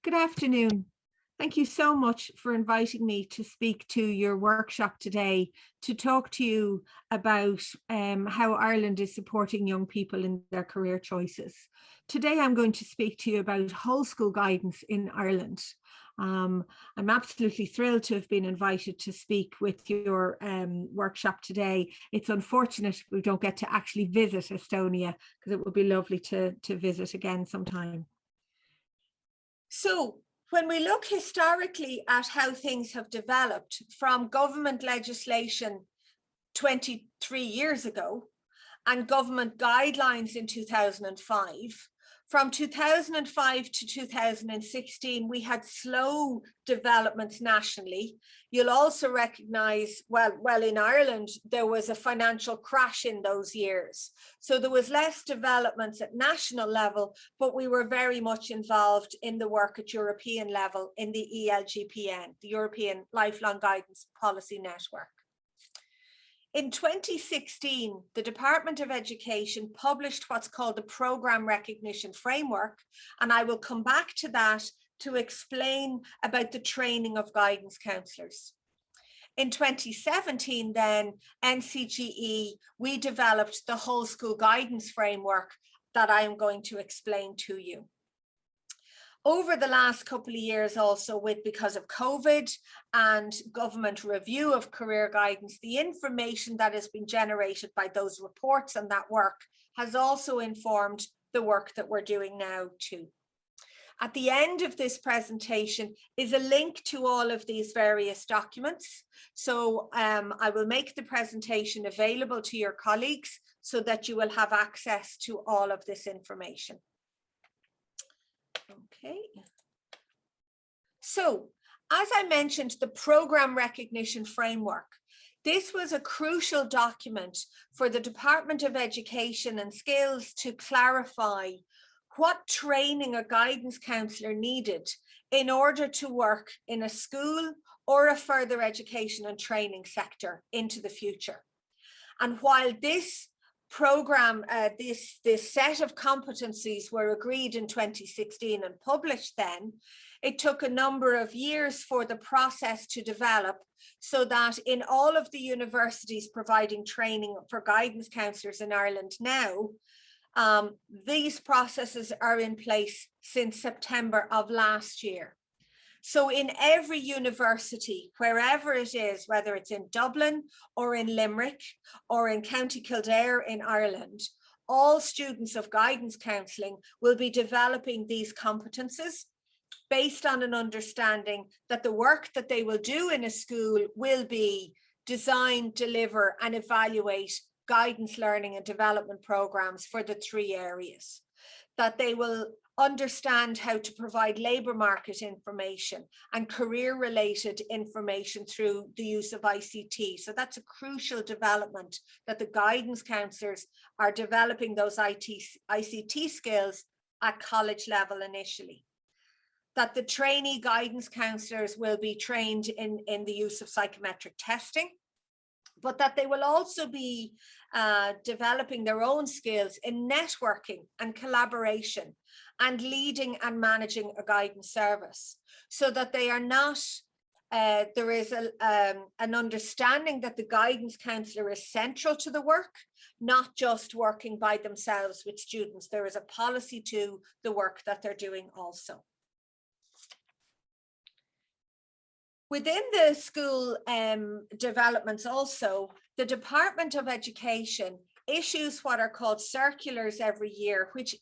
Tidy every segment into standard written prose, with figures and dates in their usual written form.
Good afternoon. Thank you so much for inviting me to speak to your workshop today to talk to you about how Ireland is supporting young people in their career choices. Today I'm going to speak to you about whole school guidance in Ireland. I'm absolutely thrilled to have been invited to speak with your workshop today. It's unfortunate we don't get to actually visit Estonia, because it would be lovely to visit again sometime. So, when we look historically at how things have developed from government legislation 23 years ago and government guidelines in 2005, from 2005 to 2016, we had slow developments nationally. You'll also recognize, well, in Ireland, there was a financial crash in those years. So there was less developments at national level, but we were very much involved in the work at European level in the ELGPN, the European Lifelong Guidance Policy Network. In 2016, the Department of Education published what's called the Programme Recognition Framework, and I will come back to that to explain about the training of guidance counsellors. In 2017, then, NCGE, we developed the Whole School Guidance Framework that I am going to explain to you. Over the last couple of years also, because of COVID and government review of career guidance, the information that has been generated by those reports and that work has also informed the work that we're doing now too. At the end of this presentation is a link to all of these various documents. So I will make the presentation available to your colleagues so that you will have access to all of this information. Okay, so as I mentioned, the Programme Recognition Framework, this was a crucial document for the Department of Education and Skills to clarify what training a guidance counsellor needed in order to work in a school or a further education and training sector into the future. And while this program, this set of competencies were agreed in 2016 and published then, it took a number of years for the process to develop so that in all of the universities providing training for guidance counsellors in Ireland now, these processes are in place since September of last year. So in every university, wherever it is, whether it's in Dublin or in Limerick or in County Kildare in Ireland, all students of guidance counselling will be developing these competences based on an understanding that the work that they will do in a school will be design, deliver and evaluate guidance learning and development programs for the three areas, that they will understand how to provide labour market information and career related information through the use of ICT. So that's a crucial development, that the guidance counsellors are developing those ICT skills at college level initially. That the trainee guidance counsellors will be trained in the use of psychometric testing, but that they will also be developing their own skills in networking and collaboration and leading and managing a guidance service, so that they are not, there is an understanding that the guidance counsellor is central to the work, not just working by themselves with students. There is a policy to the work that they're doing also. Within the school developments also, the Department of Education issues what are called circulars every year, which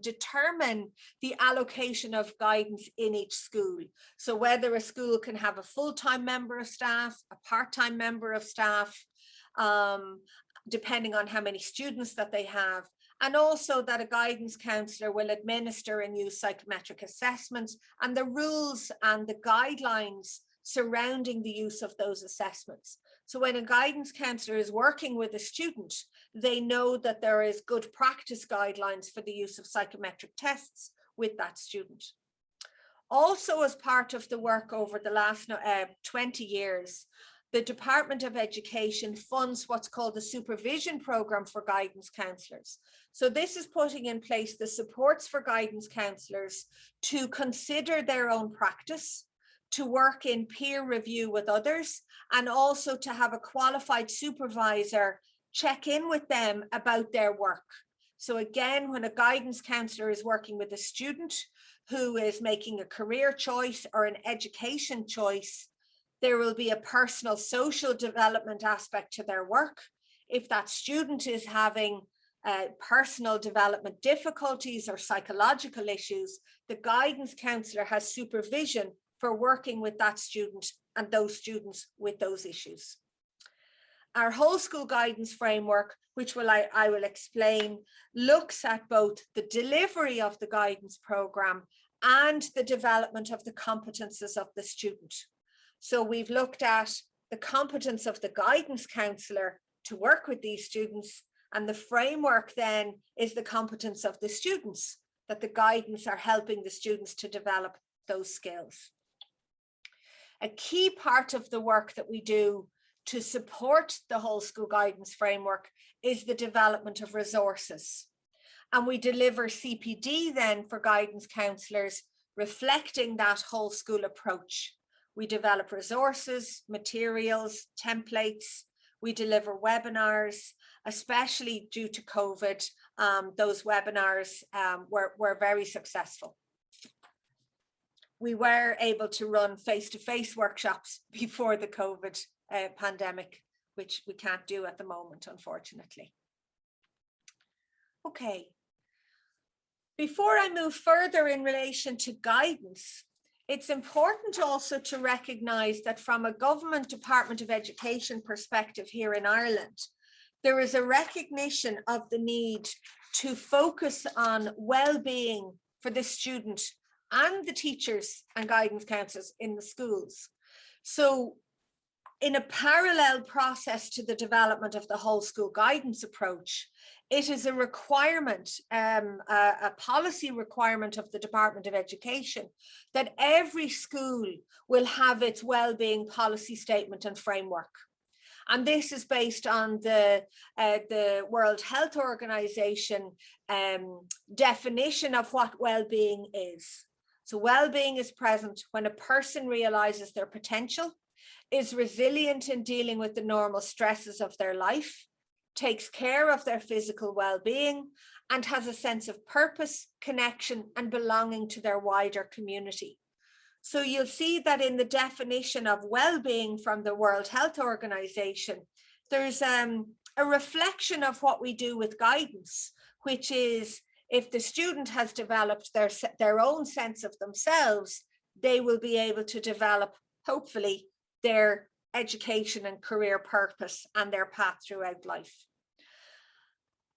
determine the allocation of guidance in each school. So whether a school can have a full-time member of staff, a part-time member of staff, depending on how many students that they have, and also that a guidance counsellor will administer and use psychometric assessments and the rules and the guidelines surrounding the use of those assessments. So when a guidance counsellor is working with a student, they know that there is good practice guidelines for the use of psychometric tests with that student. Also, as part of the work over the last 20 years, the Department of Education funds what's called the supervision program for guidance counsellors. So this is putting in place the supports for guidance counsellors to consider their own practice, to work in peer review with others, and also to have a qualified supervisor check in with them about their work. So again, when a guidance counsellor is working with a student who is making a career choice or an education choice, there will be a personal social development aspect to their work. If that student is having personal development difficulties or psychological issues, the guidance counsellor has supervision for working with that student and those students with those issues. Our whole school guidance framework, which I will explain, looks at both the delivery of the guidance program and the development of the competences of the student. So we've looked at the competence of the guidance counsellor to work with these students, and the framework then is the competence of the students, that the guidance are helping the students to develop those skills. A key part of the work that we do to support the whole school guidance framework is the development of resources. And we deliver CPD then for guidance counsellors, reflecting that whole school approach. We develop resources, materials, templates. We deliver webinars, especially due to COVID. Those webinars were very successful. We were able to run face-to-face workshops before the COVID pandemic, which we can't do at the moment, unfortunately. Okay. Before I move further in relation to guidance, it's important also to recognise that from a government Department of Education perspective here in Ireland, there is a recognition of the need to focus on well-being for the student and the teachers and guidance counsellors in the schools. So in a parallel process to the development of the whole school guidance approach, it is a requirement, a policy requirement of the Department of Education that every school will have its well-being policy statement and framework. And this is based on the World Health Organization definition of what well-being is. So well-being is present when a person realizes their potential, is resilient in dealing with the normal stresses of their life, takes care of their physical well-being, and has a sense of purpose, connection, and belonging to their wider community. So you'll see that in the definition of well-being from the World Health Organization, there's a reflection of what we do with guidance, which is if the student has developed their own sense of themselves, they will be able to develop, hopefully, their education and career purpose and their path throughout life.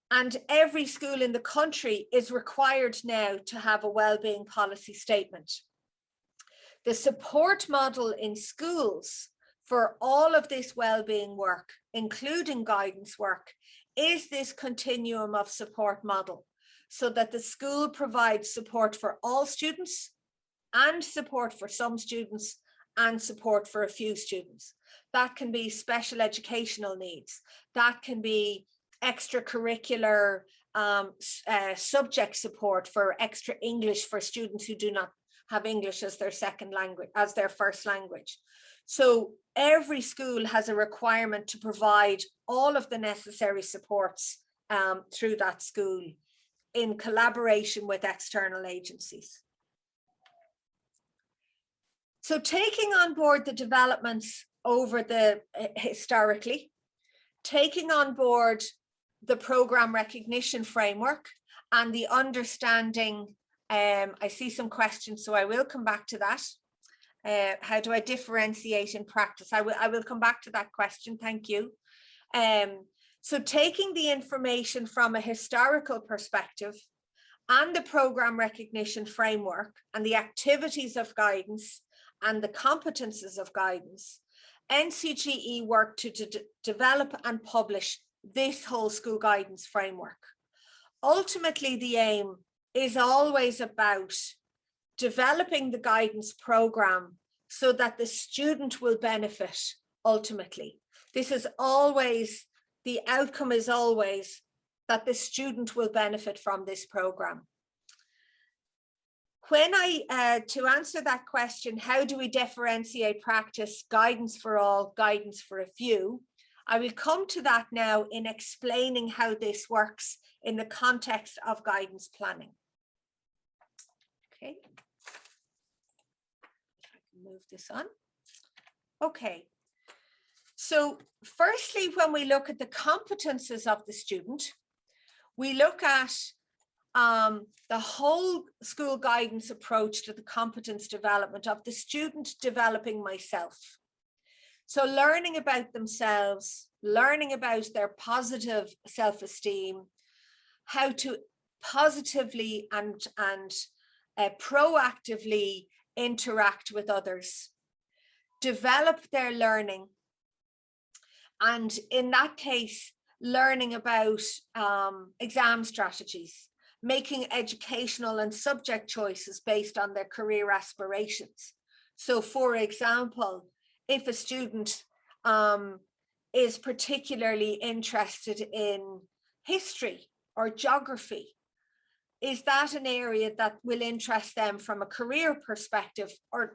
And every school in the country is required now to have a well-being policy statement. The support model in schools for all of this well-being work, including guidance work, is this continuum of support model, so that the school provides support for all students and support for some students and support for a few students. That can be special educational needs. That can be extracurricular subject support for extra English for students who do not have English as their second language, as their first language. So every school has a requirement to provide all of the necessary supports through that school in collaboration with external agencies. So taking on board the developments over the historically, taking on board the program recognition framework and the understanding, I see some questions, so I will come back to that. How do I differentiate in practice? I will come back to that question, thank you. So taking the information from a historical perspective and the program recognition framework and the activities of guidance and the competences of guidance, NCGE worked to develop and publish this whole school guidance framework. Ultimately, the aim is always about developing the guidance program so that the student will benefit ultimately. This is always, the outcome is always that the student will benefit from this program. When to answer that question, how do we differentiate practice, guidance for all, guidance for a few? I will come to that now in explaining how this works in the context of guidance planning. Okay. If I can move this on. Okay. So firstly, when we look at the competences of the student, we look at the whole school guidance approach to the competence development of the student developing myself. So learning about themselves, learning about their positive self-esteem, how to positively and proactively interact with others, develop their learning, and in that case, learning about exam strategies, making educational and subject choices based on their career aspirations. So for example, if a student is particularly interested in history or geography, is that an area that will interest them from a career perspective, or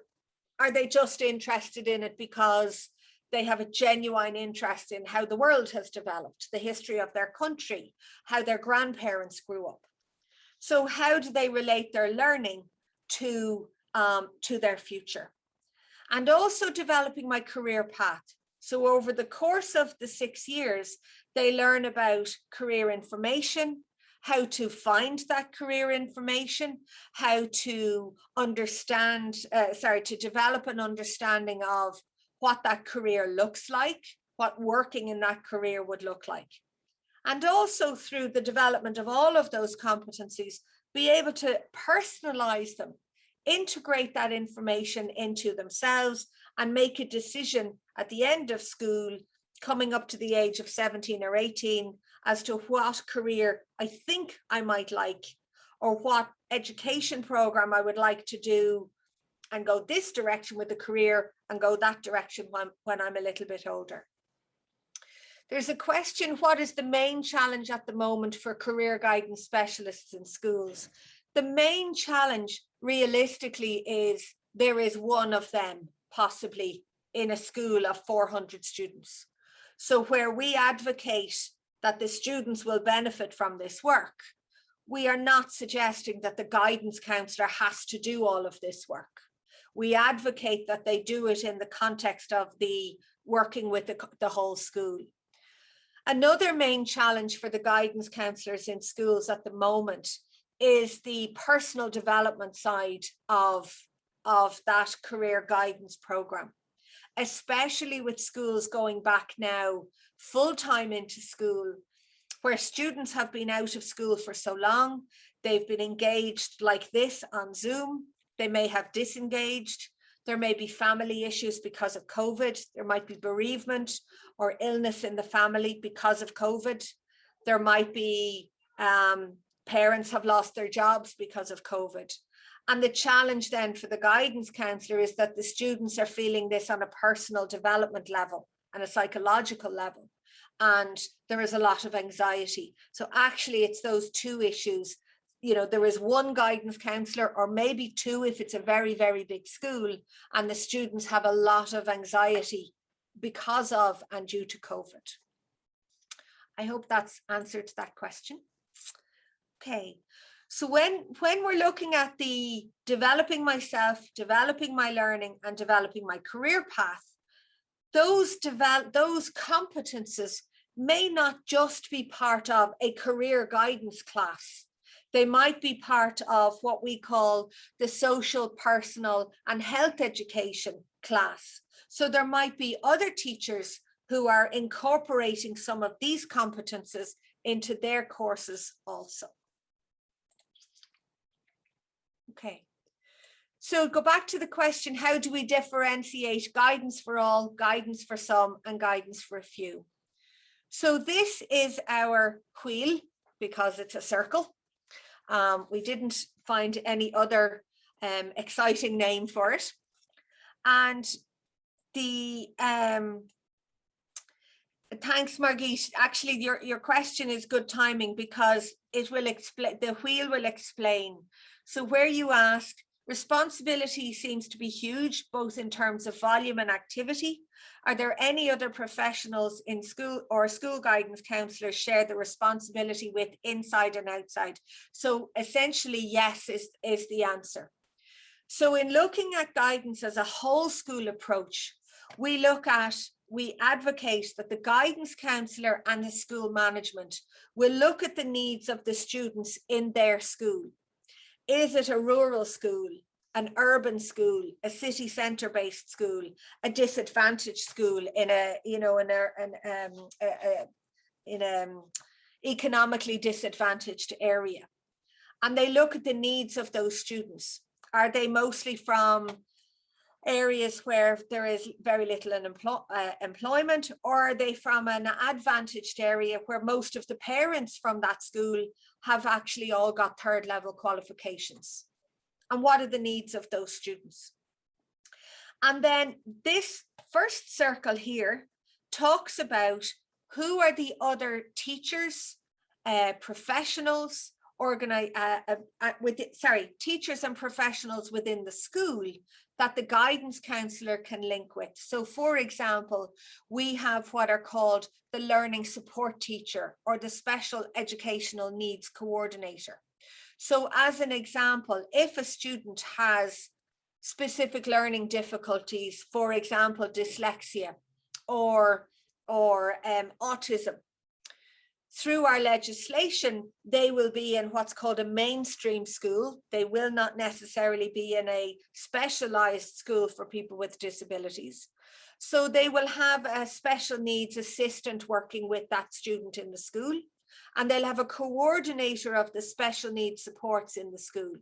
are they just interested in it because they have a genuine interest in how the world has developed, the history of their country, how their grandparents grew up? So how do they relate their learning to their future? And also developing my career path. So over the course of the 6 years, they learn about career information, how to find that career information, how to understand, to develop an understanding of what that career looks like, what working in that career would look like. And also through the development of all of those competencies, be able to personalize them, integrate that information into themselves, and make a decision at the end of school, coming up to the age of 17 or 18, as to what career I think I might like, or what education program I would like to do, and go this direction with the career and go that direction when I'm a little bit older. There's a question, what is the main challenge at the moment for career guidance specialists in schools? The main challenge realistically is there is one of them possibly in a school of 400 students. So where we advocate that the students will benefit from this work, we are not suggesting that the guidance counsellor has to do all of this work. We advocate that they do it in the context of the working with the whole school. Another main challenge for the guidance counsellors in schools at the moment is the personal development side of that career guidance program, especially with schools going back now full-time into school, where students have been out of school for so long, they've been engaged like this on Zoom, they may have disengaged, there may be family issues because of COVID, there might be bereavement or illness in the family because of COVID, there might be parents have lost their jobs because of COVID. And the challenge then for the guidance counsellor is that the students are feeling this on a personal development level and a psychological level. And there is a lot of anxiety. So actually it's those two issues. You know, there is one guidance counsellor, or maybe two if it's a very, very big school, and the students have a lot of anxiety because of and due to COVID. I hope that's answered that question. Okay, so when we're looking at the developing myself, developing my learning, and developing my career path, those competences may not just be part of a career guidance class. They might be part of what we call the social, personal, and health education class. So there might be other teachers who are incorporating some of these competences into their courses also. Okay, so go back to the question, how do we differentiate guidance for all, guidance for some, and guidance for a few? So this is our wheel because it's a circle. We didn't find any other exciting name for it. And the Thanks, Margit. Actually, your question is good timing because it will explain, the wheel will explain. So where you ask, responsibility seems to be huge, both in terms of volume and activity. Are there any other professionals in school or school guidance counsellors share the responsibility with inside and outside? So essentially, yes, is the answer. So in looking at guidance as a whole school approach, we advocate that the guidance counsellor and the school management will look at the needs of the students in their school. Is it a rural school, an urban school, a city centre based school, a disadvantaged school in an economically disadvantaged area? And they look at the needs of those students. Are they mostly from areas where there is very little employment, or are they from an advantaged area where most of the parents from that school have actually all got third level qualifications? And what are the needs of those students? And then this first circle here talks about who are the other teachers, professionals, teachers and professionals within the school that the guidance counsellor can link with. So for example, we have what are called the learning support teacher or the special educational needs coordinator. So as an example, if a student has specific learning difficulties, for example, dyslexia or autism, through our legislation, they will be in what's called a mainstream school. They will not necessarily be in a specialized school for people with disabilities. So they will have a special needs assistant working with that student in the school, and they'll have a coordinator of the special needs supports in the school.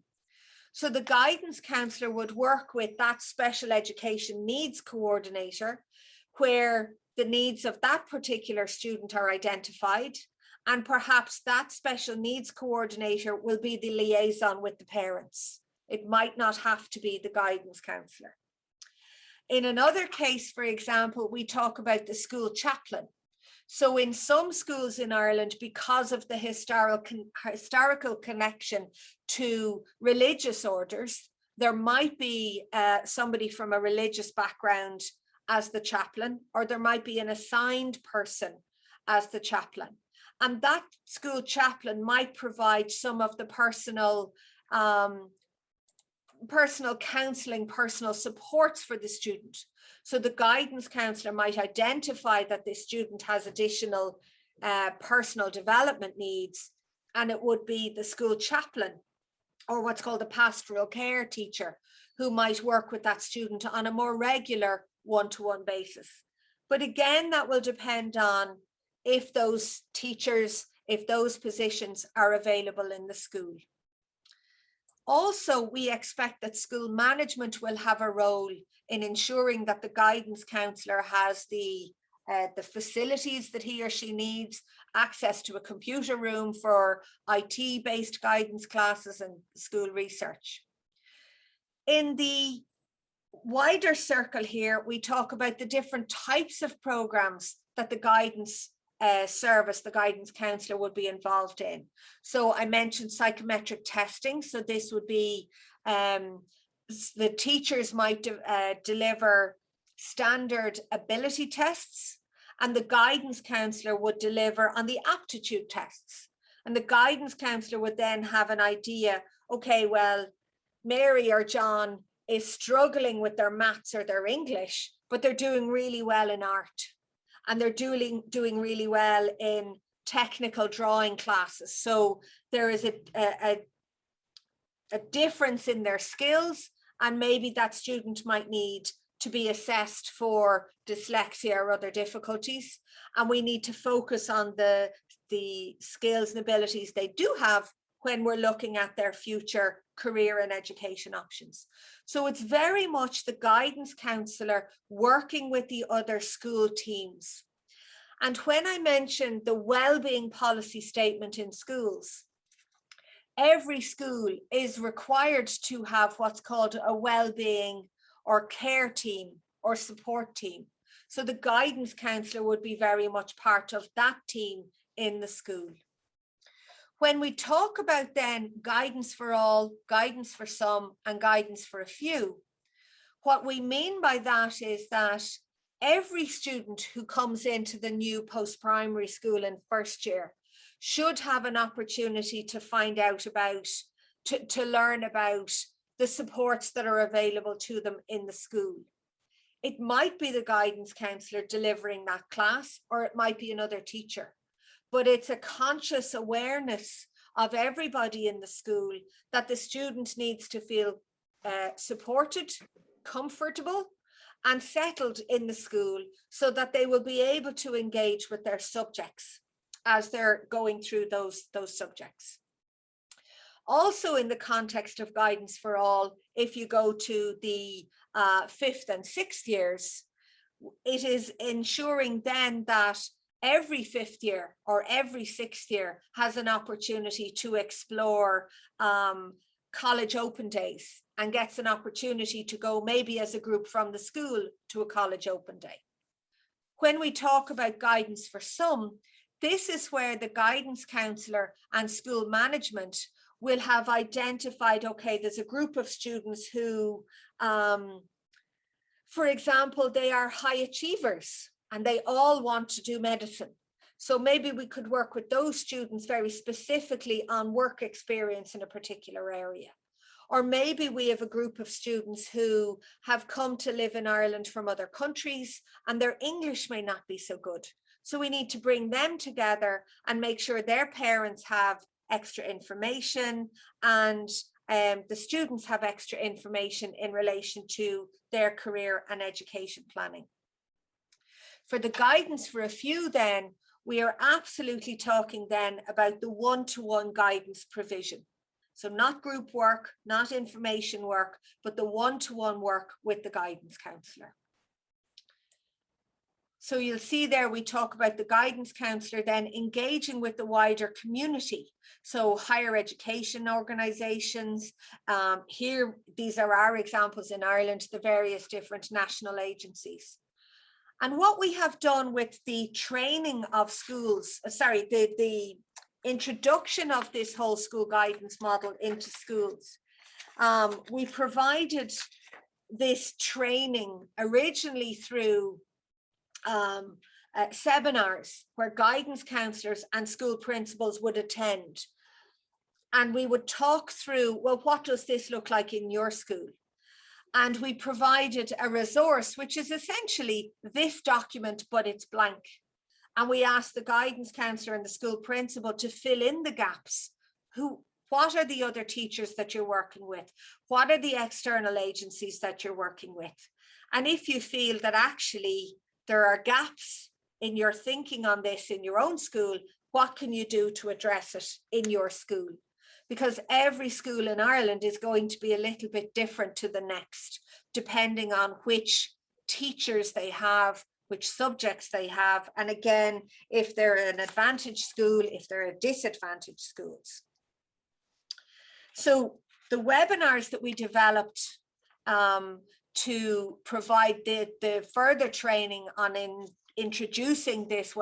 So the guidance counsellor would work with that special education needs coordinator, where the needs of that particular student are identified, and perhaps that special needs coordinator will be the liaison with the parents. It might not have to be the guidance counsellor. In another case, for example, we talk about the school chaplain. So in some schools in Ireland, because of the historical connection to religious orders, there might be somebody from a religious background as the chaplain, or there might be an assigned person as the chaplain. And that school chaplain might provide some of the personal counselling, personal supports for the student. So the guidance counsellor might identify that this student has additional personal development needs, and it would be the school chaplain or what's called a pastoral care teacher who might work with that student on a more regular one-to-one basis. But again, that will depend on if those teachers, if those positions are available in the school. Also, we expect that school management will have a role in ensuring that the guidance counsellor has the facilities that he or she needs, access to a computer room for IT-based guidance classes and school research. In the wider circle here, we talk about the different types of programs that the guidance service, the guidance counsellor would be involved in. So I mentioned psychometric testing. So this would be the teachers might deliver standard ability tests, and the guidance counsellor would deliver on the aptitude tests. And the guidance counsellor would then have an idea, okay, well, Mary or John is struggling with their maths or their English, but they're doing really well in art. And they're doing really well in technical drawing classes. So there is a difference in their skills, and maybe that student might need to be assessed for dyslexia or other difficulties. And we need to focus on the skills and abilities they do have when we're looking at their future career and education options. So it's very much the guidance counsellor working with the other school teams. And when I mentioned the wellbeing policy statement in schools, every school is required to have what's called a wellbeing or care team or support team. So the guidance counsellor would be very much part of that team in the school. When we talk about then guidance for all, guidance for some, and guidance for a few, what we mean by that is that every student who comes into the new post-primary school in first year should have an opportunity to find out about, to learn about the supports that are available to them in the school. It might be the guidance counsellor delivering that class, or it might be another teacher. But it's a conscious awareness of everybody in the school that the student needs to feel supported, comfortable, and settled in the school so that they will be able to engage with their subjects as they're going through those subjects. Also, in the context of guidance for all, if you go to the 5th and 6th years, it is ensuring then that every 5th year or every 6th year has an opportunity to explore college open days and gets an opportunity to go maybe as a group from the school to a college open day. When we talk about guidance for some, this is where the guidance counsellor and school management will have identified, okay, there's a group of students who, for example, they are high achievers and they all want to do medicine. So maybe we could work with those students very specifically on work experience in a particular area. Or maybe we have a group of students who have come to live in Ireland from other countries and their English may not be so good. So we need to bring them together and make sure their parents have extra information and the students have extra information in relation to their career and education planning. For the guidance for a few then, we are absolutely talking then about the one-to-one guidance provision. So not group work, not information work, but the one-to-one work with the guidance counsellor. So you'll see there we talk about the guidance counsellor then engaging with the wider community. So higher education organisations, here these are our examples in Ireland, the various different national agencies. And what we have done with the training of schools, the introduction of this whole school guidance model into schools, we provided this training originally through seminars where guidance counsellors and school principals would attend. And we would talk through, well, what does this look like in your school? And we provided a resource, which is essentially this document, but it's blank. And we asked the guidance counsellor and the school principal to fill in the gaps. What are the other teachers that you're working with? What are the external agencies that you're working with? And if you feel that actually there are gaps in your thinking on this in your own school, what can you do to address it in your school? Because every school in Ireland is going to be a little bit different to the next, depending on which teachers they have, which subjects they have, and again, if they're an advantaged school, if they're a disadvantaged schools. So the webinars that we developed to provide the further training on introducing this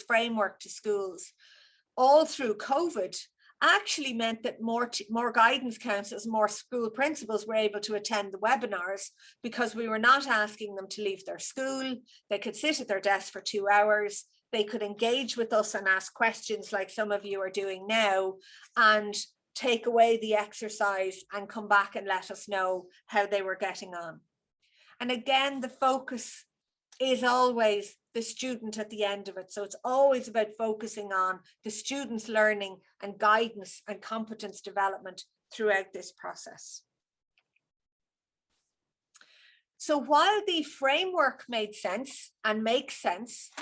framework to schools all through COVID actually meant that more guidance counsellors, more school principals were able to attend the webinars because we were not asking them to leave their school. They could sit at their desk for 2 hours. They could engage with us and ask questions like some of you are doing now and take away the exercise and come back and let us know how they were getting on. And again, the focus is always the student at the end of it. So it's always about focusing on the student's learning and guidance and competence development throughout this process. So while the framework made sense and makes sense,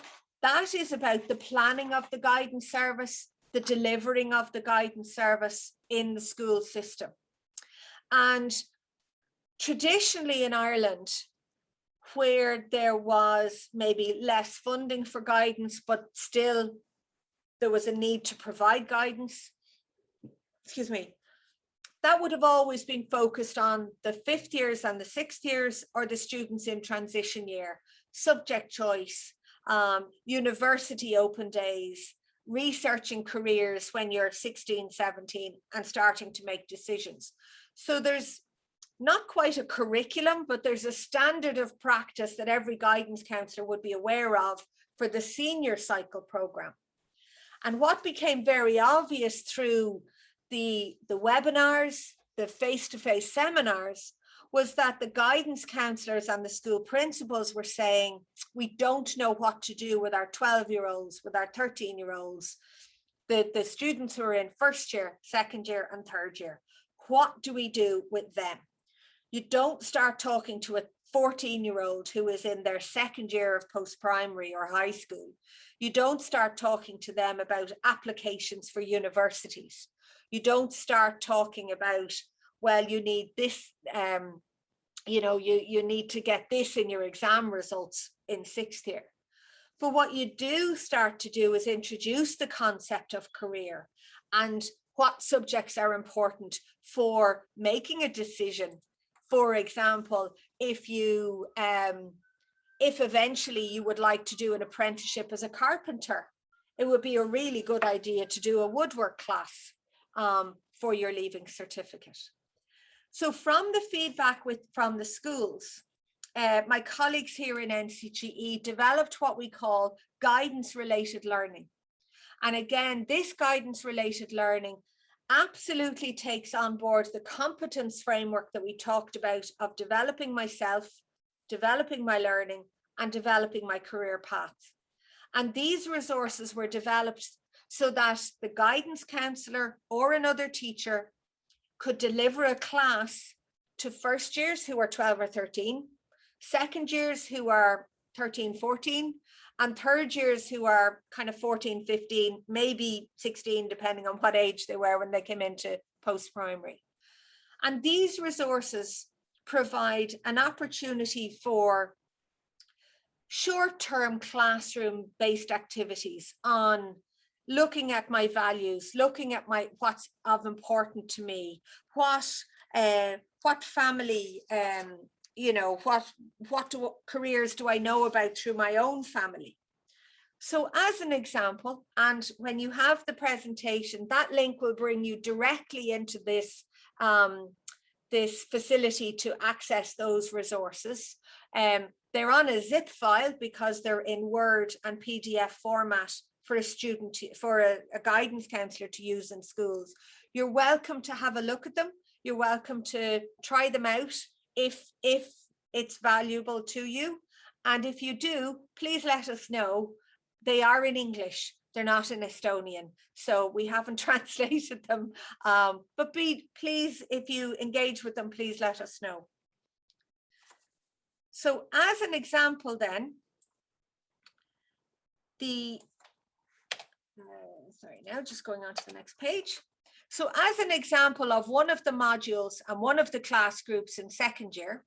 that is about the planning of the guidance service, the delivering of the guidance service in the school system. And traditionally in Ireland, where there was maybe less funding for guidance, but still there was a need to provide guidance, that would have always been focused on the 5th years and the 6th years or the students in transition year. subject choice, university open days, researching careers when you're 16, 17 and starting to make decisions. So there's not quite a curriculum, but there's a standard of practice that every guidance counsellor would be aware of for the senior cycle program. And what became very obvious through the webinars, the face-to-face seminars, was that the guidance counsellors and the school principals were saying, we don't know what to do with our 12-year-olds, with our 13-year-olds, the students who are in first year, second year and third year. What do we do with them? You don't start talking to a 14-year-old who is in their second year of post-primary or high school. You don't start talking to them about applications for universities. You don't start talking about, well, you need this, you need to get this in your exam results in sixth year. But what you do start to do is introduce the concept of career and what subjects are important for making a decision. For example, if eventually you would like to do an apprenticeship as a carpenter, it would be a really good idea to do a woodwork class for your leaving certificate. So from the feedback from the schools, my colleagues here in NCGE developed what we call guidance-related learning. And again, this guidance-related learning absolutely takes on board the competence framework that we talked about of developing myself, developing my learning, and developing my career path. And these resources were developed so that the guidance counsellor or another teacher could deliver a class to first years who are 12 or 13, second years who are 13, 14, and third years who are kind of 14, 15, maybe 16, depending on what age they were when they came into post-primary. And these resources provide an opportunity for short-term classroom-based activities on looking at my values, looking at what's of important to me, what family, what careers do I know about through my own family. So as an example, and when you have the presentation, that link will bring you directly into this, this facility to access those resources. They're on a zip file because they're in Word and PDF format for a student, for a guidance counsellor to use in schools. You're welcome to have a look at them. You're welcome to try them out if it's valuable to you. And if you do, please let us know. They are in English. They're not in Estonian, so we haven't translated them. But please, if you engage with them, please let us know. So as an example then, just going on to the next page. So as an example of one of the modules and one of the class groups in second year,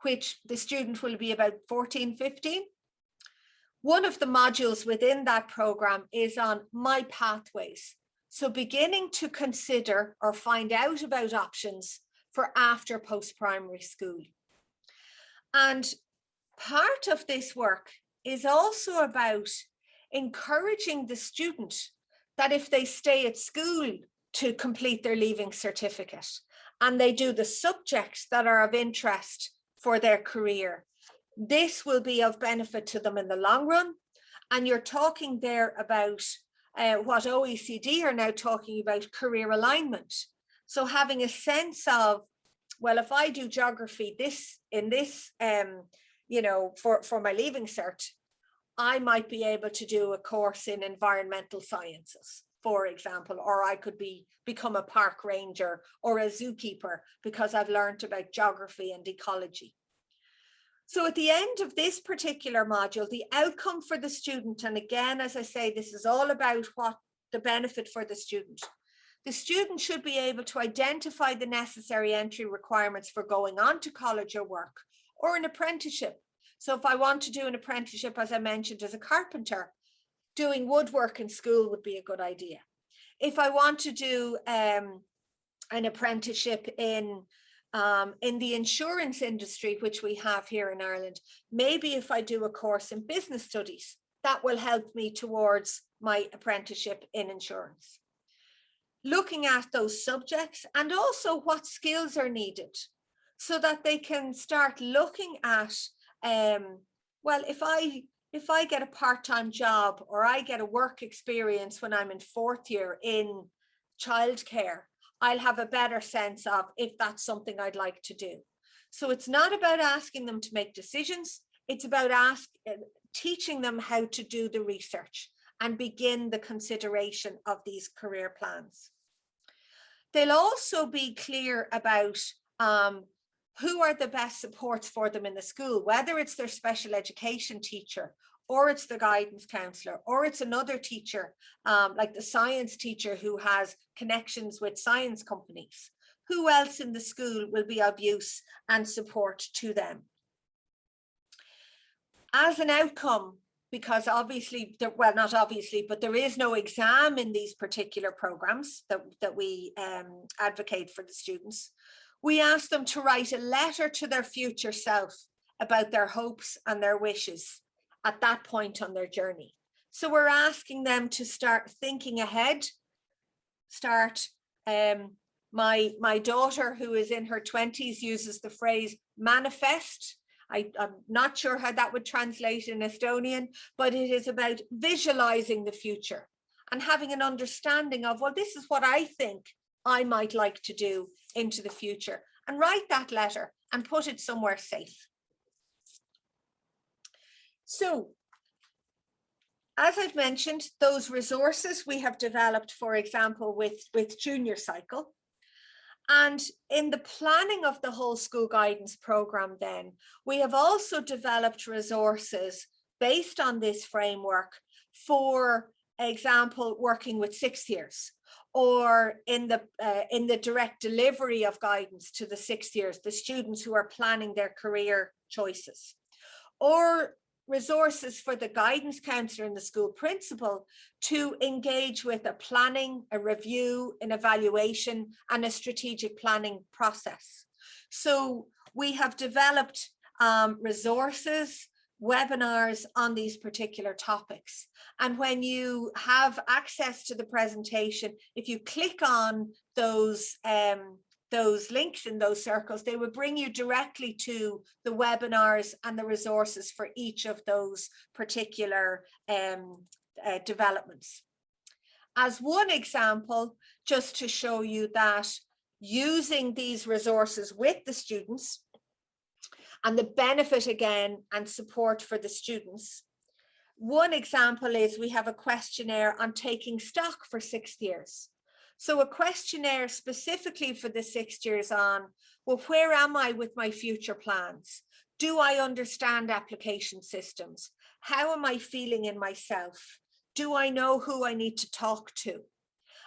which the student will be about 14, 15, one of the modules within that program is on my pathways. So beginning to consider or find out about options for after post-primary school. And part of this work is also about encouraging the student that if they stay at school to complete their leaving certificate and they do the subjects that are of interest for their career, this will be of benefit to them in the long run. And you're talking there about what OECD are now talking about, career alignment. So having a sense of, well, if I do geography for my leaving cert, I might be able to do a course in environmental sciences, for example, or I could become a park ranger or a zookeeper because I've learned about geography and ecology. So at the end of this particular module, the outcome for the student, and again, as I say, this is all about what the benefit for the student. The student should be able to identify the necessary entry requirements for going on to college or work or an apprenticeship. So if I want to do an apprenticeship, as I mentioned, as a carpenter, doing woodwork in school would be a good idea. If I want to do an apprenticeship in in the insurance industry, which we have here in Ireland, maybe if I do a course in business studies, that will help me towards my apprenticeship in insurance. Looking at those subjects and also what skills are needed so that they can start looking at, well, if I get a part-time job or I get a work experience when I'm in 4th year in childcare, I'll have a better sense of if that's something I'd like to do. So it's not about asking them to make decisions. It's about teaching them how to do the research and begin the consideration of these career plans. They'll also be clear about who are the best supports for them in the school, whether it's their special education teacher, or it's the guidance counselor, or it's another teacher, like the science teacher who has connections with science companies. Who else in the school will be of use and support to them? As an outcome, because obviously, well, not obviously, but there is no exam in these particular programs that we advocate for the students. We ask them to write a letter to their future self about their hopes and their wishes at that point on their journey. So we're asking them to start thinking ahead, my daughter, who is in her 20s, uses the phrase manifest. I'm not sure how that would translate in Estonian, but it is about visualizing the future and having an understanding of, well, this is what I think I might like to do into the future, and write that letter and put it somewhere safe. So, as I've mentioned, those resources we have developed, for example, with Junior Cycle. And in the planning of the whole school guidance program, then, we have also developed resources based on this framework, for example, working with 6th years, or in the direct delivery of guidance to the 6th years, the students who are planning their career choices, or resources for the guidance counselor and the school principal to engage with a planning, a review, an evaluation, and a strategic planning process. So we have developed resources, webinars on these particular topics. And when you have access to the presentation, if you click on those links in those circles, they will bring you directly to the webinars and the resources for each of those particular developments. As one example, just to show you that using these resources with the students and the benefit again and support for the students, one example is we have a questionnaire on taking stock for 6th years. So a questionnaire specifically for the 6th years on, well, where am I with my future plans? Do I understand application systems? How am I feeling in myself? Do I know who I need to talk to?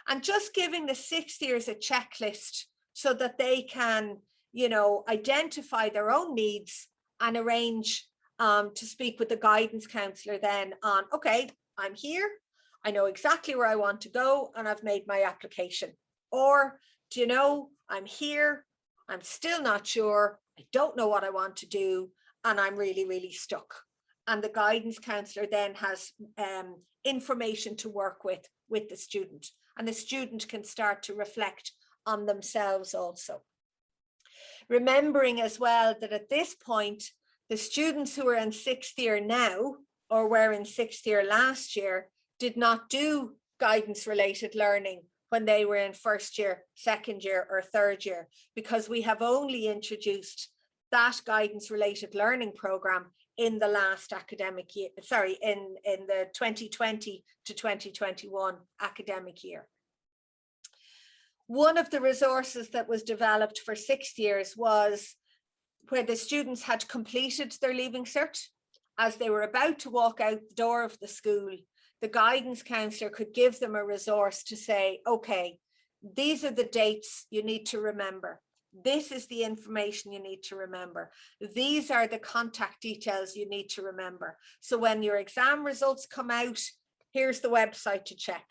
And just giving the 6th years a checklist so that they can, you know, identify their own needs and arrange to speak with the guidance counselor then on, okay, I'm here. I know exactly where I want to go and I've made my application. Or, do you know, I'm here, I'm still not sure, I don't know what I want to do, and I'm really, really stuck. And the guidance counselor then has information to work with the student, and the student can start to reflect on themselves also. Remembering as well that at this point, the students who are in 6th year now, or were in 6th year last year, did not do guidance related learning when they were in 1st year, 2nd year, or 3rd year, because we have only introduced that guidance related learning program in the last academic year, sorry, in the 2020 to 2021 academic year. One of the resources that was developed for 6th years was where the students had completed their Leaving Cert. As they were about to walk out the door of the school, the guidance counselor could give them a resource to say, okay, these are the dates you need to remember. This is the information you need to remember. These are the contact details you need to remember. So when your exam results come out, here's the website to check.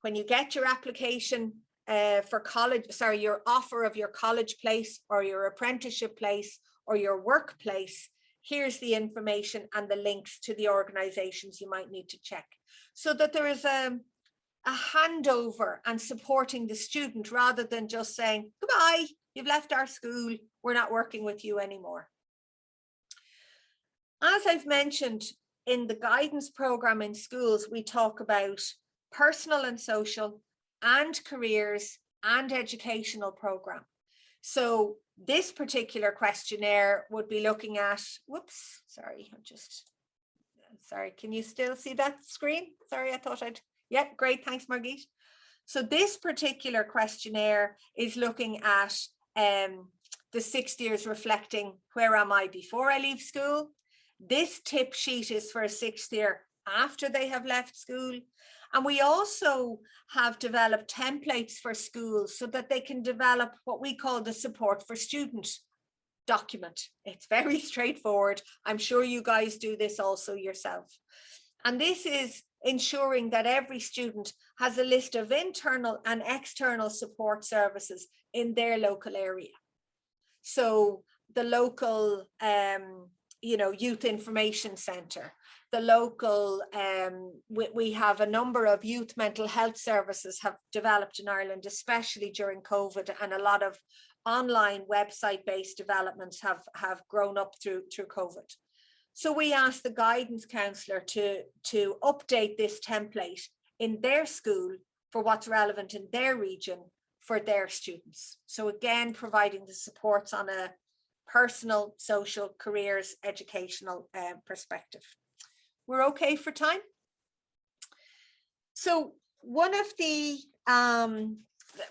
When you get your application for college, sorry, your offer of your college place or your apprenticeship place or your workplace, here's the information and the links to the organizations you might need to check, so that there is a handover and supporting the student rather than just saying, goodbye, you've left our school, we're not working with you anymore. As I've mentioned, in the guidance program in schools, we talk about personal and social and careers and educational program. So this particular questionnaire would be looking at, whoops, sorry, sorry, can you still see that screen? Sorry, I thought yeah, great, thanks, Margit. So this particular questionnaire is looking at the 6 years reflecting, where am I before I leave school? This tip sheet is for a 6th year after they have left school. And we also have developed templates for schools so that they can develop what we call the support for student document. It's very straightforward. I'm sure you guys do this also yourself. And this is ensuring that every student has a list of internal and external support services in their local area. So the local youth information centre, the local, we have a number of youth mental health services have developed in Ireland, especially during COVID, and a lot of online website-based developments have grown up through COVID. So we asked the guidance counsellor to update this template in their school for what's relevant in their region for their students. So again, providing the supports on a personal, social, careers, educational perspective. We're okay for time? So one of the,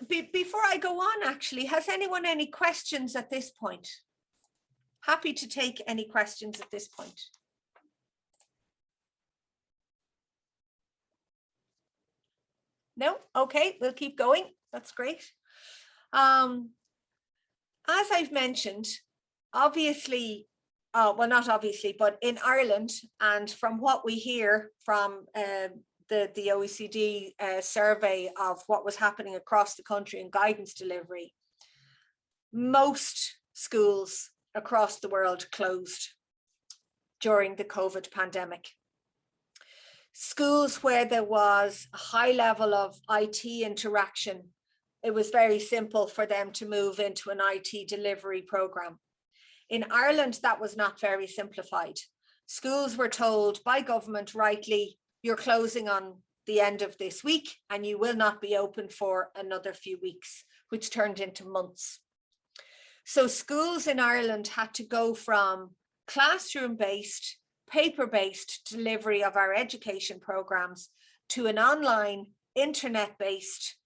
before I go on, actually, has anyone any questions at this point? Happy to take any questions at this point. No? Okay, we'll keep going. That's great. As I've mentioned, obviously, well, not obviously, but in Ireland, and from what we hear from the OECD survey of what was happening across the country in guidance delivery, most schools across the world closed during the COVID pandemic. Schools where there was a high level of IT interaction, it was very simple for them to move into an IT delivery program. In Ireland, that was not very simplified. Schools were told by government rightly, you're closing on the end of this week and you will not be open for another few weeks, which turned into months. So schools in Ireland had to go from classroom-based, paper-based delivery of our education programs to an online, internet-based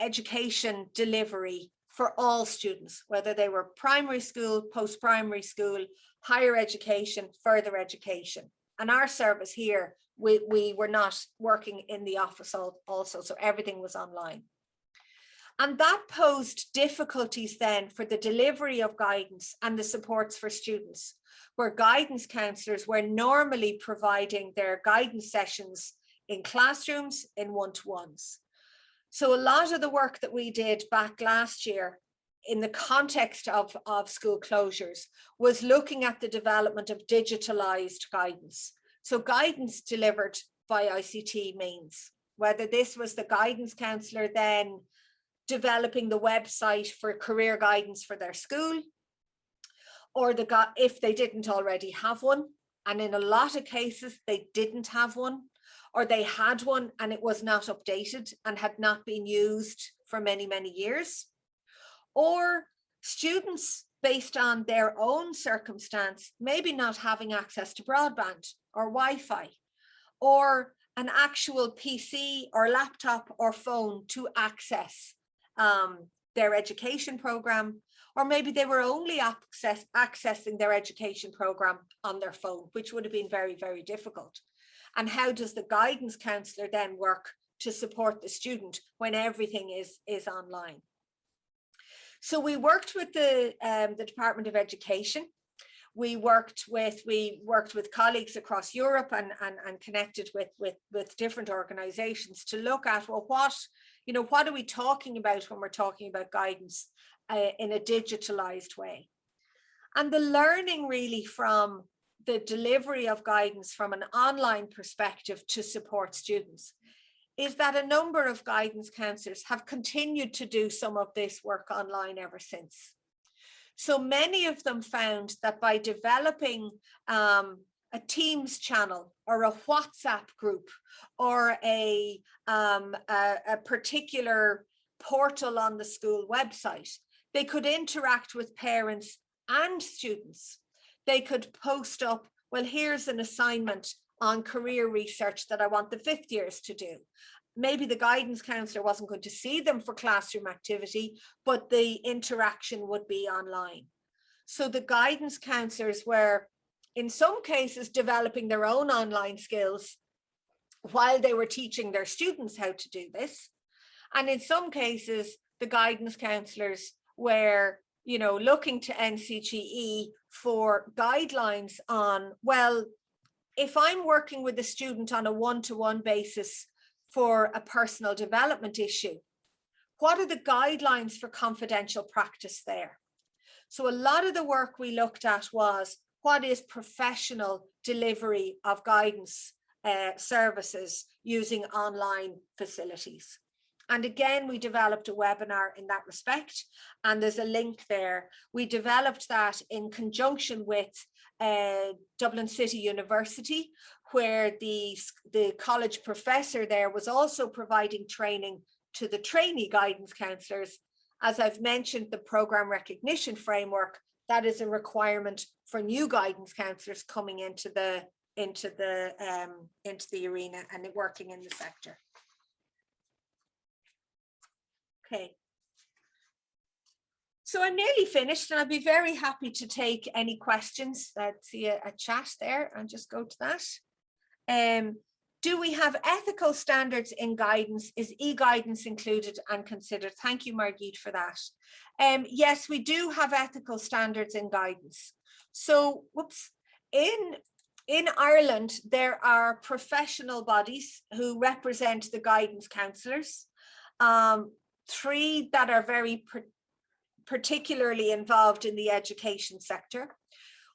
education delivery for all students, whether they were primary school, post-primary school, higher education, further education. And our service here, we were not working in the office also, so everything was online. And that posed difficulties then for the delivery of guidance and the supports for students, where guidance counsellors were normally providing their guidance sessions in classrooms in one-to-ones. So a lot of the work that we did back last year in the context of school closures was looking at the development of digitalized guidance. So guidance delivered by ICT means, whether this was the guidance counsellor then developing the website for career guidance for their school, or if they didn't already have one, and in a lot of cases they didn't have one, or they had one and it was not updated and had not been used for many, many years, or students based on their own circumstance, maybe not having access to broadband or Wi-Fi, or an actual PC or laptop or phone to access their education program, or maybe they were only accessing their education program on their phone, which would have been very, very difficult. And how does the guidance counsellor then work to support the student when everything is online? So we worked with the Department of Education. We worked with colleagues across Europe and connected with different organisations to look at, well, what You know, what are we talking about when we're talking about guidance in a digitalized way? And the learning really from the delivery of guidance from an online perspective to support students is that a number of guidance counselors have continued to do some of this work online ever since. So many of them found that by developing a Teams channel or a WhatsApp group or a particular portal on the school website, they could interact with parents and students. They could post up, well, here's an assignment on career research that I want the 5th years to do. Maybe the guidance counselor wasn't going to see them for classroom activity, but the interaction would be online. So the guidance counselors were, in some cases, developing their own online skills while they were teaching their students how to do this. And in some cases, the guidance counselors were, you know, looking to NCGE for guidelines on, well, if I'm working with a student on a one-to-one basis for a personal development issue, what are the guidelines for confidential practice there? So a lot of the work we looked at was, what is professional delivery of guidance services using online facilities? And again, we developed a webinar in that respect, and there's a link there. We developed that in conjunction with Dublin City University, where the college professor there was also providing training to the trainee guidance counsellors. As I've mentioned, the program recognition framework, that is a requirement for new guidance counsellors coming into the arena and working in the sector. Okay. So I'm nearly finished, and I'd be very happy to take any questions. See a chat there, and just go to that. Do we have ethical standards in guidance? Is e-guidance included and considered? Thank you, Margit, for that. Yes, we do have ethical standards in guidance. So, in Ireland, there are professional bodies who represent the guidance counsellors. 3 that are very particularly involved in the education sector.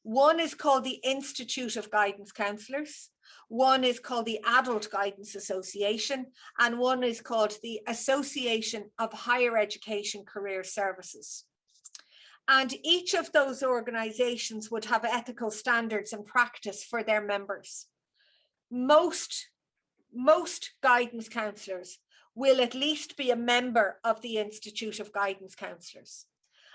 One is called the Institute of Guidance Counsellors. One is called the Adult Guidance Association, and one is called the Association of Higher Education Career Services. And each of those organizations would have ethical standards and practice for their members. Most guidance counsellors will at least be a member of the Institute of Guidance Counsellors.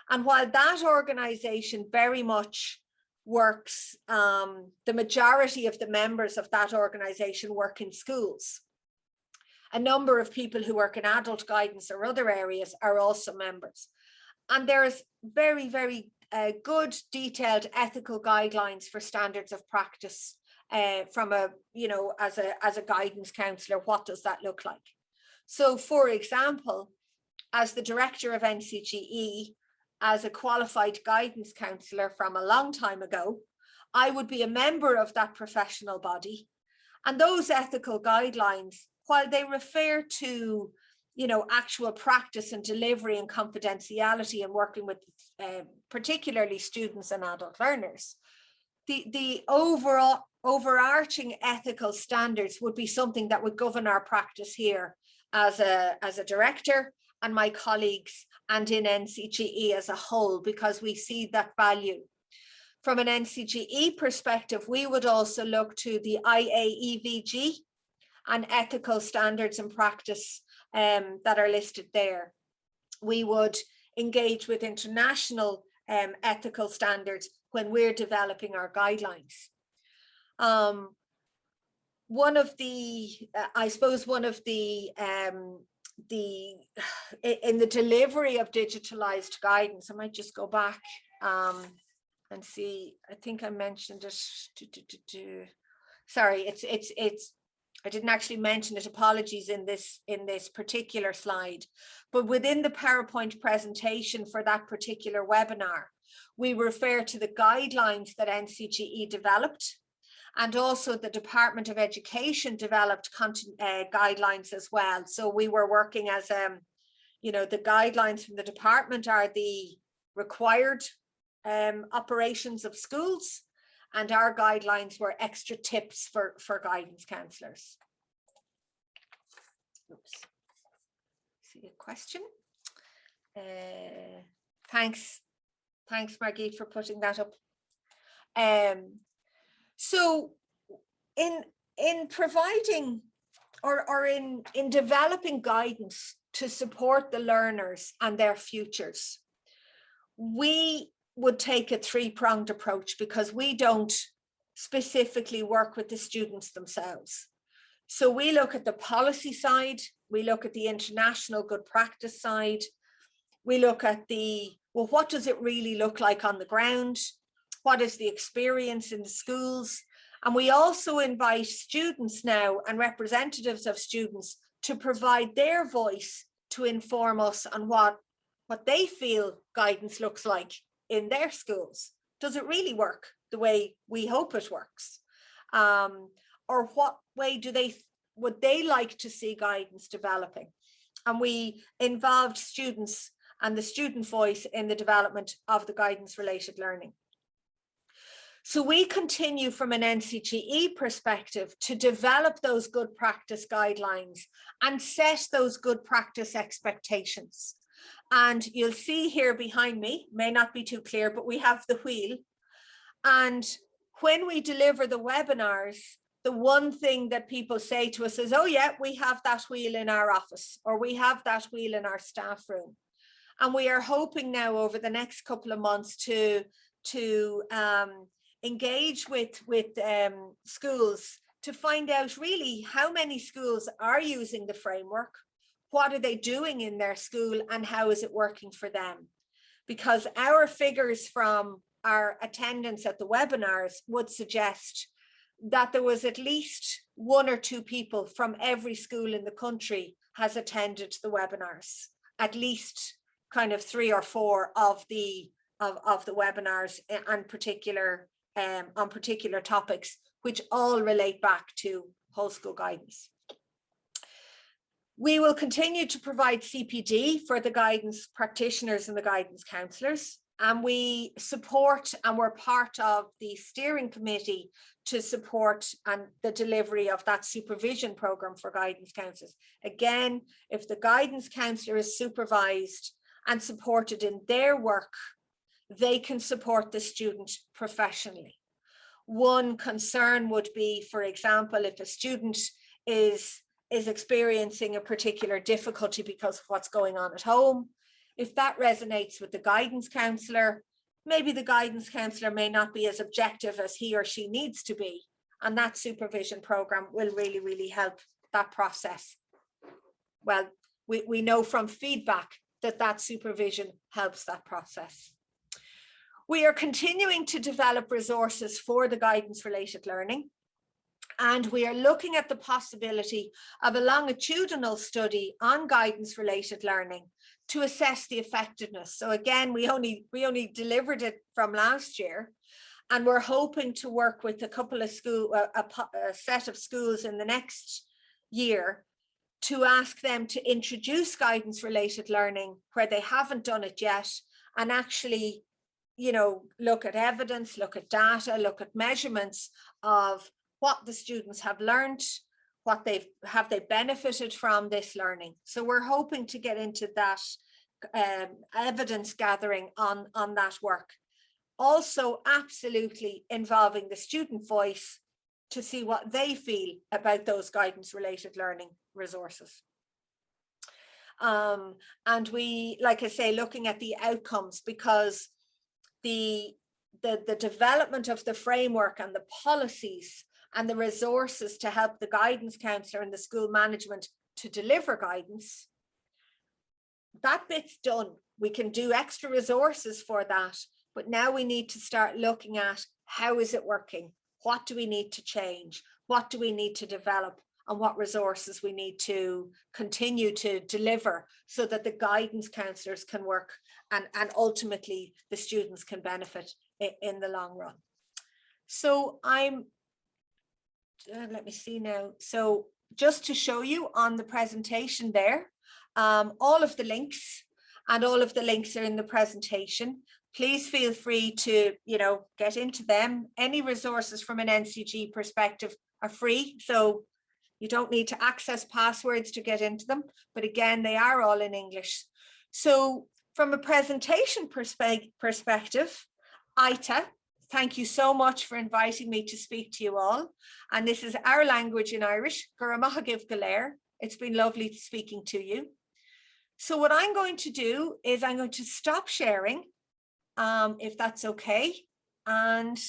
And while that organization very much works, the majority of the members of that organization work in schools. A number of people who work in adult guidance or other areas are also members. And there's very, very good detailed ethical guidelines for standards of practice from a, you know, as a guidance counsellor. What does that look like? So, for example, as the director of NCGE, as a qualified guidance counsellor from a long time ago, I would be a member of that professional body. And those ethical guidelines, while they refer to, you know, actual practice and delivery and confidentiality and working with particularly students and adult learners, the overarching ethical standards would be something that would govern our practice here as a director and my colleagues and in NCGE as a whole, because we see that value. From an NCGE perspective, we would also look to the IAEVG and ethical standards and practice that are listed there. We would engage with international ethical standards when we're developing our guidelines. One of the, I suppose one of the in the delivery of digitalized guidance, I might just go back and see, I think I mentioned it. Sorry, it's I didn't actually mention it, apologies, in this particular slide, but within the PowerPoint presentation for that particular webinar, we refer to the guidelines that NCGE developed. And also the Department of Education developed guidelines as well. So we were working as, you know, the guidelines from the department are the required operations of schools, and our guidelines were extra tips for guidance counsellors. Oops. See a question. Thanks, Margit, for putting that up. So in providing or in developing guidance to support the learners and their futures, we would take a three-pronged approach, because we don't specifically work with the students themselves. So we look at the policy side, we look at the international good practice side, we look at well, what does it really look like on the ground? What is the experience in the schools? And we also invite students now and representatives of students to provide their voice to inform us on what they feel guidance looks like in their schools. Does it really work the way we hope it works? Or what way would they like to see guidance developing? And we involved students and the student voice in the development of the guidance related learning. So we continue from an NCGE perspective to develop those good practice guidelines and set those good practice expectations. And you'll see here behind me, may not be too clear, but we have the wheel. And when we deliver the webinars, the one thing that people say to us is, oh yeah, we have that wheel in our office, or we have that wheel in our staff room. And we are hoping now over the next couple of months to engage with schools to find out really how many schools are using the framework, what are they doing in their school, and how is it working for them? Because our figures from our attendance at the webinars would suggest that there was at least 1 or 2 people from every school in the country has attended the webinars, at least kind of 3 or 4 of the webinars on particular topics, which all relate back to whole school guidance. We will continue to provide CPD for the guidance practitioners and the guidance counsellors, and we support and we're part of the steering committee to support and the delivery of that supervision programme for guidance counsellors. Again, if the guidance counsellor is supervised and supported in their work, they can support the student professionally. One concern would be, for example, if a student is experiencing a particular difficulty because of what's going on at home, if that resonates with the guidance counsellor, maybe the guidance counsellor may not be as objective as he or she needs to be, and that supervision programme will really, really help that process. Well, we know from feedback that supervision helps that process. We are continuing to develop resources for the guidance related learning, and we are looking at the possibility of a longitudinal study on guidance related learning to assess the effectiveness. So again, we only delivered it from last year, and we're hoping to work with a couple of a set of schools in the next year to ask them to introduce guidance related learning where they haven't done it yet, and actually, you know, look at evidence, look at data, look at measurements of what the students have learned, what have they benefited from this learning. So we're hoping to get into that evidence gathering on that work. Also absolutely involving the student voice to see what they feel about those guidance related learning resources. And we, like I say, looking at the outcomes, because the development of the framework and the policies and the resources to help the guidance counsellor and the school management to deliver guidance, that bit's done. We can do extra resources for that, but now we need to start looking at how is it working? What do we need to change? What do we need to develop? And what resources we need to continue to deliver so that the guidance counsellors can work and ultimately the students can benefit in the long run. So I'm let me see now. So just to show you on the presentation there, all of the links, and all of the links are in the presentation. Please feel free to, get into them. Any resources from an NCG perspective are free, so you don't need to access passwords to get into them. But again, they are all in English. So from a presentation perspective, Aita, thank you so much for inviting me to speak to you all. And this is our language in Irish. It's been lovely speaking to you. So what I'm going to do is I'm going to stop sharing, if that's okay. And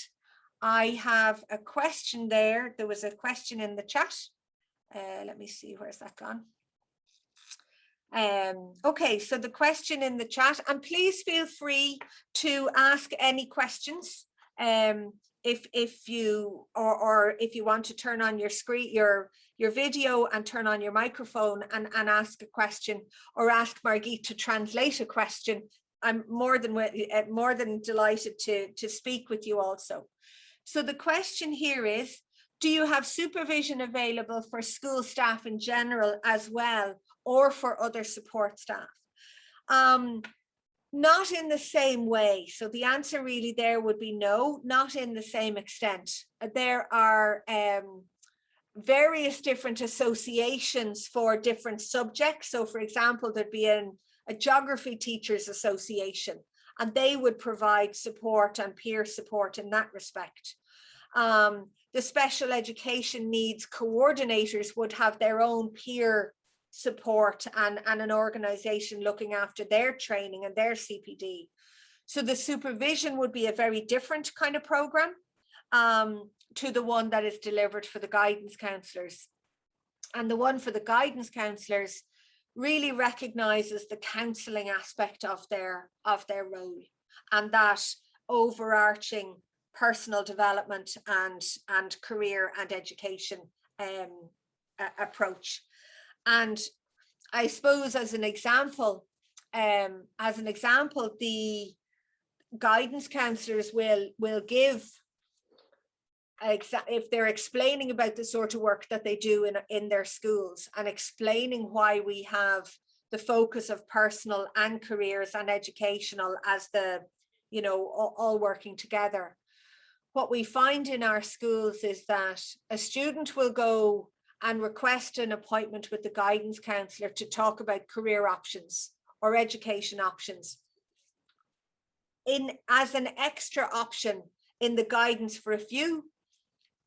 I have a question there. There was a question in the chat. Let me see, where's that gone? Okay, so the question in the chat, and please feel free to ask any questions. If you want to turn on your screen, your video, and turn on your microphone and ask a question, or ask Margit to translate a question, I'm more than delighted to speak with you also. So the question here is, do you have supervision available for school staff in general as well, or for other support staff? Not in the same way. So the answer really there would be no, not in the same extent. There are various different associations for different subjects. So for example, there'd be a geography teachers association, and they would provide support and peer support in that respect. The special education needs coordinators would have their own peer support and an organization looking after their training and their CPD. So the supervision would be a very different kind of program to the one that is delivered for the guidance counselors. And the one for the guidance counselors really recognizes the counseling aspect of their role, and that overarching personal development and career and education approach. And I suppose as an example, the guidance counselors will give, if they're explaining about the sort of work that they do in their schools, and explaining why we have the focus of personal and careers and educational as the, all working together. What we find in our schools is that a student will go and request an appointment with the guidance counsellor to talk about career options or education options as an extra option in the guidance for a few,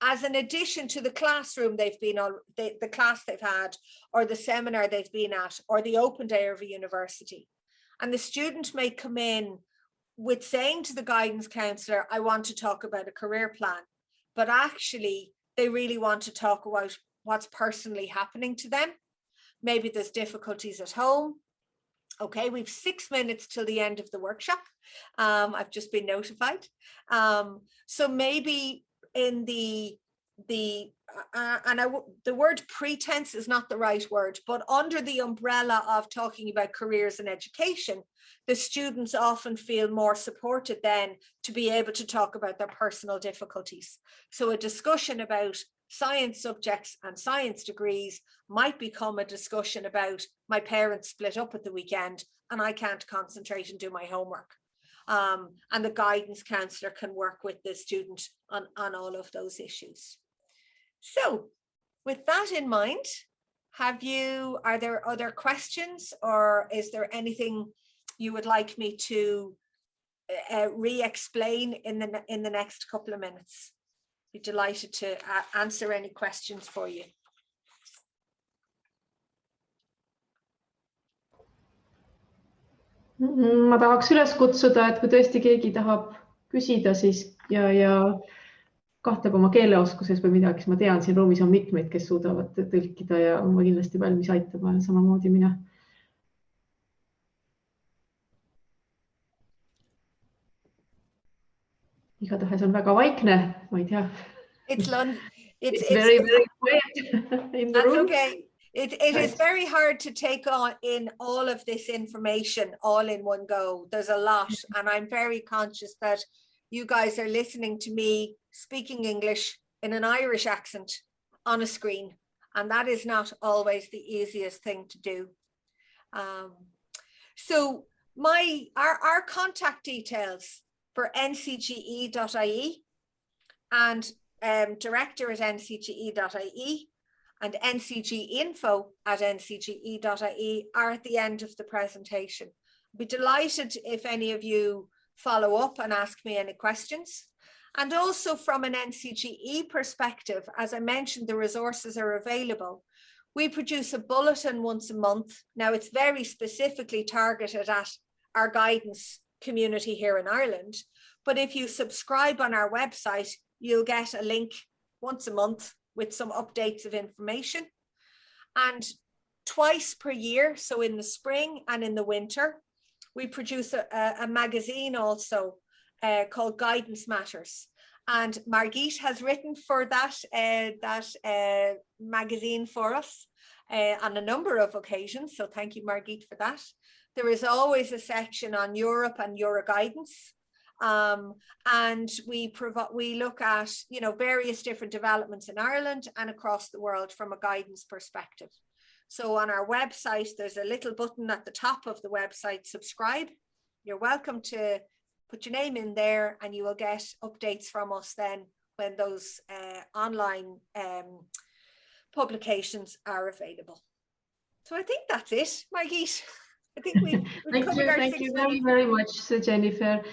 as an addition to the classroom they've been on, the class they've had, or the seminar they've been at, or the open day of a university. And the student may come in with saying to the guidance counsellor, I want to talk about a career plan, but actually they really want to talk about what's personally happening to them. Maybe there's difficulties at home. Okay, we've 6 minutes till the end of the workshop. I've just been notified. So maybe in the word pretense is not the right word, but under the umbrella of talking about careers and education, the students often feel more supported then to be able to talk about their personal difficulties. So a discussion about science subjects and science degrees might become a discussion about my parents split up at the weekend and I can't concentrate and do my homework. And the guidance counsellor can work with the student on all of those issues. So with that in mind, are there other questions, or is there anything you would like me to re-explain in the next couple of minutes? Be delighted to answer any questions for you. Ma tahaks üles kutsuda, et kui tõesti keegi tahab küsida, siis ja kahtleb oma keeleoskuses või midagi, siis ma tean, siin ruumis on mitmeid, kes suudavad tõlkida ja ma kindlasti valmis aitama samamoodi mina. Igatahes on väga vaikne, ma ei tea. It's very, very quiet in the room. Okay. It is very hard to take in all of this information all in one go. There's a lot, and I'm very conscious that you guys are listening to me speaking English in an Irish accent, on a screen. And that is not always the easiest thing to do. So our contact details for ncge.ie and director at ncge.ie and ncginfo@ncge.ie are at the end of the presentation. I'd be delighted if any of you follow up and ask me any questions. And also from an NCGE perspective, as I mentioned, the resources are available. We produce a bulletin once a month. Now it's very specifically targeted at our guidance community here in Ireland. But if you subscribe on our website, you'll get a link once a month with some updates of information. And twice per year, so in the spring and in the winter, we produce a magazine also called Guidance Matters. And Margit has written for that magazine for us on a number of occasions. So thank you, Margit, for that. There is always a section on Europe and Euroguidance. And we look at, you know, various different developments in Ireland and across the world from a guidance perspective. So on our website, there's a little button at the top of the website, subscribe. You're welcome to put your name in there and you will get updates from us then when those online publications are available. So I think that's it, Margit. I think we've Thank you very, very much, Jennifer.